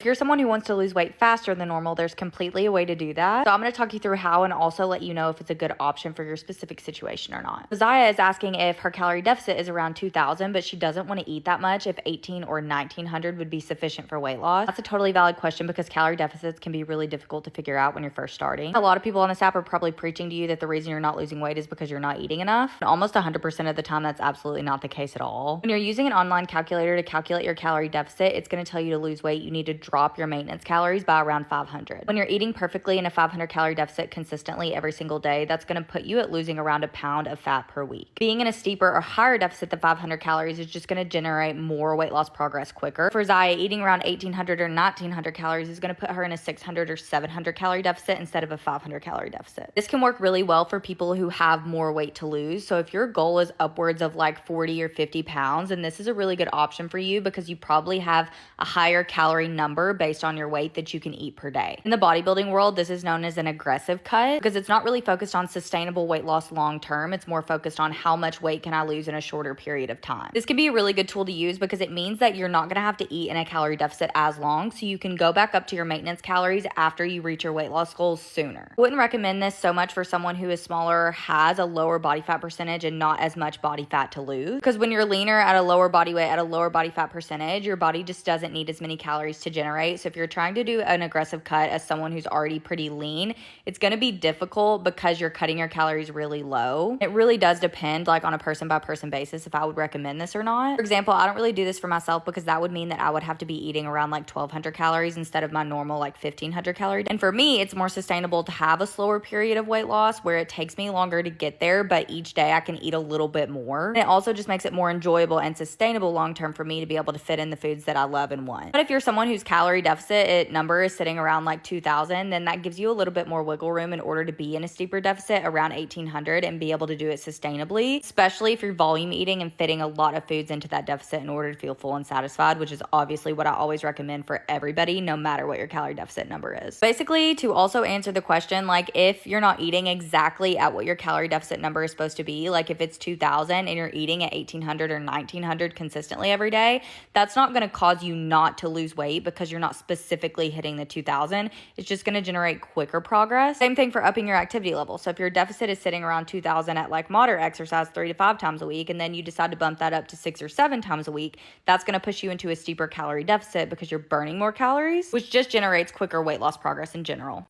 If you're someone who wants to lose weight faster than normal, there's completely a way to do that. So I'm going to talk you through how and also let you know if it's a good option for your specific situation or not. Zaya is asking if her calorie deficit is around 2,000, but she doesn't want to eat that much, if 1,800 or 1,900 would be sufficient for weight loss. That's a totally valid question because calorie deficits can be really difficult to figure out when you're first starting. A lot of people on this app are probably preaching to you that the reason you're not losing weight is because you're not eating enough. And almost 100% of the time, that's absolutely not the case at all. When you're using an online calculator to calculate your calorie deficit, it's going to tell you to lose weight, you need to drop your maintenance calories by around 500. When you're eating perfectly in a 500 calorie deficit consistently every single day, that's going to put you at losing around a pound of fat per week. Being in a steeper or higher deficit than 500 calories is just going to generate more weight loss progress quicker. For Zaya, eating around 1,800 or 1,900 calories is going to put her in a 600 or 700 calorie deficit instead of a 500 calorie deficit. This can work really well for people who have more weight to lose. So if your goal is upwards of like 40 or 50 pounds, then this is a really good option for you because you probably have a higher calorie number based on your weight that you can eat per day. In the bodybuilding world, this is known as an aggressive cut because it's not really focused on sustainable weight loss long term. It's more focused on how much weight can I lose in a shorter period of time. This can be a really good tool to use because it means that you're not going to have to eat in a calorie deficit as long, so you can go back up to your maintenance calories after you reach your weight loss goals sooner. I wouldn't recommend this so much for someone who is smaller or has a lower body fat percentage and not as much body fat to lose, because when you're leaner at a lower body weight, at a lower body fat percentage, your body just doesn't need as many calories to generate. So if you're trying to do an aggressive cut as someone who's already pretty lean, it's going to be difficult because you're cutting your calories really low. It really does depend like on a person by person basis if I would recommend this or not. For example, I don't really do this for myself because that would mean that I would have to be eating around like 1,200 calories instead of my normal like 1,500 calorie. And for me, it's more sustainable to have a slower period of weight loss where it takes me longer to get there, but each day I can eat a little bit more. And it also just makes it more enjoyable and sustainable long term for me to be able to fit in the foods that I love and want. But if you're someone whose calorie deficit number is sitting around like 2,000, then that gives you a little bit more wiggle room in order to be in a steeper deficit around 1,800 and be able to do it sustainably, especially if you're volume eating and fitting a lot of foods into that deficit in order to feel full and satisfied, which is obviously what I always recommend for everybody, no matter what your calorie deficit number is. Basically, to also answer the question, like if you're not eating exactly at what your calorie deficit number is supposed to be, like if it's 2,000 and you're eating at 1,800 or 1,900 consistently every day, that's not going to cause you not to lose weight because you're not specifically hitting the 2,000. It's just going to generate quicker progress. Same thing for upping your activity level. So if your deficit is sitting around 2,000 at like moderate exercise 3 to 5 times a week, and then you decide to bump that up to 6 or 7 times a week, that's going to push you into a steeper calorie deficit because you're burning more calories, which just generates quicker weight loss progress in general.